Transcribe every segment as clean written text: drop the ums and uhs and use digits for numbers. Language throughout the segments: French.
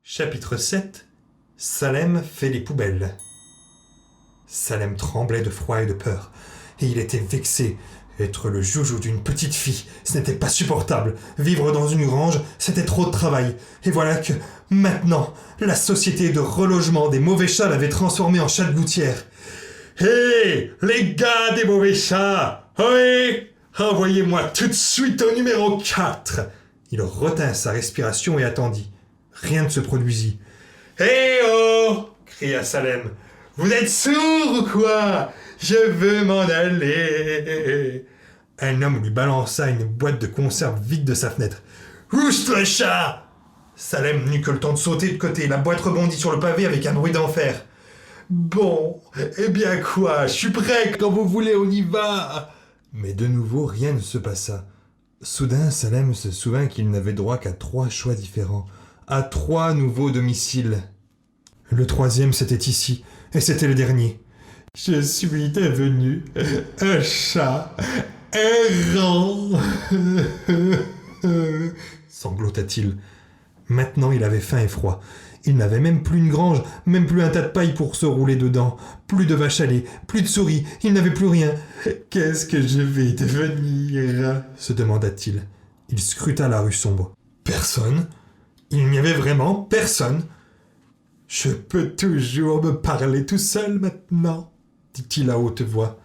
Chapitre 7. Salem fait les poubelles. Salem tremblait de froid et de peur, et il était vexé. Être le joujou d'une petite fille, ce n'était pas supportable. Vivre dans une grange, c'était trop de travail. Et voilà que, maintenant, la société de relogement des mauvais chats l'avait transformé en chat de gouttière. « Hé, les gars des mauvais chats! Oui! Envoyez-moi tout de suite au numéro 4 !» Il retint sa respiration et attendit. Rien ne se produisit. « Hé oh !» cria Salem. « Vous êtes sourds ou quoi? Je veux m'en aller !» Un homme lui balança une boîte de conserve vide de sa fenêtre. « Oust le chat !» Salem n'eut que le temps de sauter de côté. La boîte rebondit sur le pavé avec un bruit d'enfer. « Bon, eh bien quoi? Je suis prêt, quand vous voulez, on y va !» Mais de nouveau, rien ne se passa. Soudain, Salem se souvint qu'il n'avait droit qu'à 3 choix différents, à 3 nouveaux domiciles. Le 3e, c'était ici, et c'était le dernier. « Je suis devenu un chat errant !» sanglota-t-il. Maintenant, il avait faim et froid. Il n'avait même plus une grange, même plus un tas de paille pour se rouler dedans, plus de vaches à lait, plus de souris, il n'avait plus rien. « Qu'est-ce que je vais devenir ?» se demanda-t-il. Il scruta la rue sombre. Personne. Il n'y avait vraiment personne. « Je peux toujours me parler tout seul maintenant ?» dit-il à haute voix.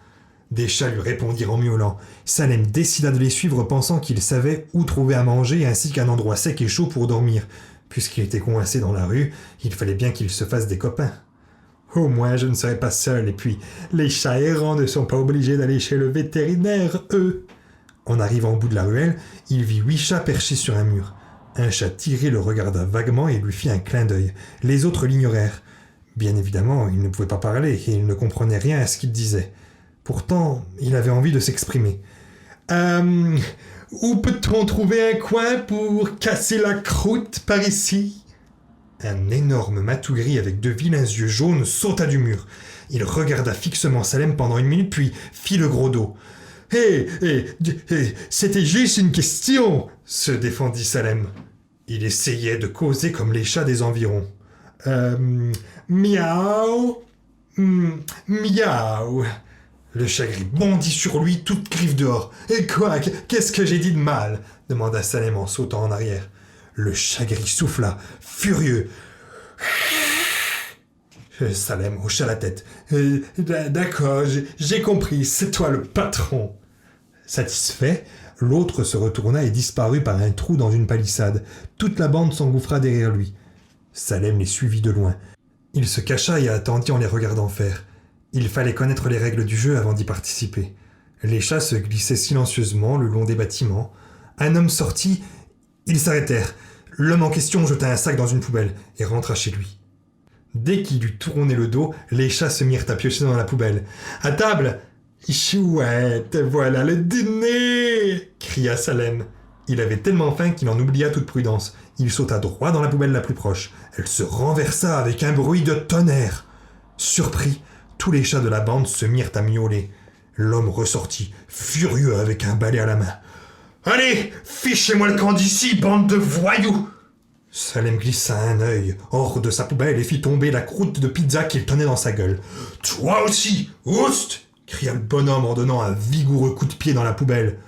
Des chats lui répondirent en miaulant. Salem décida de les suivre pensant qu'il savait où trouver à manger ainsi qu'un endroit sec et chaud pour dormir. Puisqu'il était coincé dans la rue, il fallait bien qu'il se fasse des copains. Au moins je ne serai pas seul, et puis les chats errants ne sont pas obligés d'aller chez le vétérinaire, eux. En arrivant au bout de la ruelle, il vit 8 chats perchés sur un mur. Un chat tiré le regarda vaguement et lui fit un clin d'œil. Les autres l'ignorèrent. Bien évidemment, il ne pouvait pas parler et il ne comprenait rien à ce qu'il disait. Pourtant, il avait envie de s'exprimer. Où peut-on trouver un coin pour casser la croûte par ici ?» Un énorme matou gris avec de vilains yeux jaunes sauta du mur. Il regarda fixement Salem pendant 1 minute, puis fit le gros dos. « Hé, c'était juste une question !» se défendit Salem. Il essayait de causer comme les chats des environs. Miaou, miaou. Le chat gris bondit sur lui, toute griffe dehors. « Et quoi? Qu'est-ce que j'ai dit de mal ?» demanda Salem en sautant en arrière. Le chat gris souffla, furieux. Salem hocha la tête. « D'accord, j'ai compris, c'est toi le patron. » Satisfait, l'autre se retourna et disparut par un trou dans une palissade. Toute la bande s'engouffra derrière lui. Salem les suivit de loin. Il se cacha et attendit en les regardant faire. Il fallait connaître les règles du jeu avant d'y participer. Les chats se glissaient silencieusement le long des bâtiments. Un homme sortit, ils s'arrêtèrent. L'homme en question jeta un sac dans une poubelle et rentra chez lui. Dès qu'il eut tourné le dos, les chats se mirent à piocher dans la poubelle. « À table !»« Chouette, voilà le dîner !» cria Salem. Il avait tellement faim qu'il en oublia toute prudence. Il sauta droit dans la poubelle la plus proche. Elle se renversa avec un bruit de tonnerre. Surpris, tous les chats de la bande se mirent à miauler. L'homme ressortit, furieux avec un balai à la main. « Allez, fichez-moi le camp d'ici, bande de voyous !» Salem glissa un œil hors de sa poubelle et fit tomber la croûte de pizza qu'il tenait dans sa gueule. « Toi aussi, oust !» cria le bonhomme en donnant un vigoureux coup de pied dans la poubelle.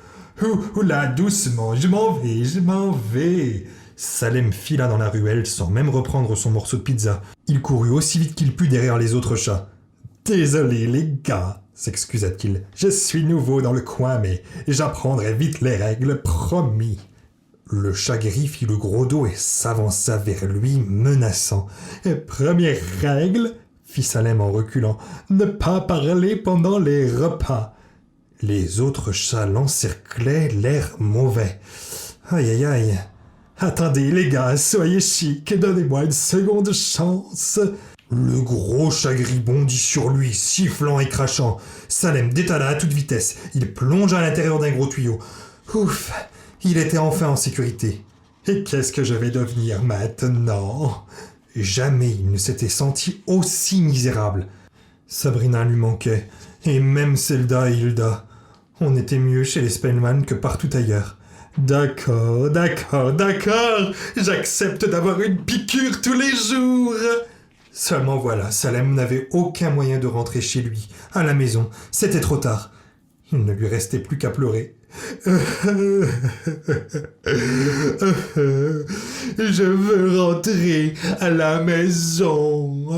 « Oula, doucement, je m'en vais !» Salem fila dans la ruelle sans même reprendre son morceau de pizza. Il courut aussi vite qu'il put derrière les autres chats. « Désolé les gars !» s'excusa-t-il. « Je suis nouveau dans le coin, mais j'apprendrai vite les règles, promis. » Le chat gris fit le gros dos et s'avança vers lui, menaçant. « Première règle !» fit Salem en reculant. « Ne pas parler pendant les repas. » Les autres chats l'encerclaient, l'air mauvais. « Aïe aïe aïe !»« Attendez les gars, soyez chic, donnez-moi une seconde chance !» Le gros chat gris bondit sur lui, sifflant et crachant. Salem détala à toute vitesse. Il plongea à l'intérieur d'un gros tuyau. Ouf, il était enfin en sécurité. Et qu'est-ce que je vais devenir maintenant? Jamais il ne s'était senti aussi misérable. Sabrina lui manquait, et même Zelda et Hilda. On était mieux chez les Spellman que partout ailleurs. D'accord, d'accord, d'accord. J'accepte d'avoir une piqûre tous les jours. Seulement voilà, Salem n'avait aucun moyen de rentrer chez lui, à la maison. C'était trop tard. Il ne lui restait plus qu'à pleurer. Je veux rentrer à la maison.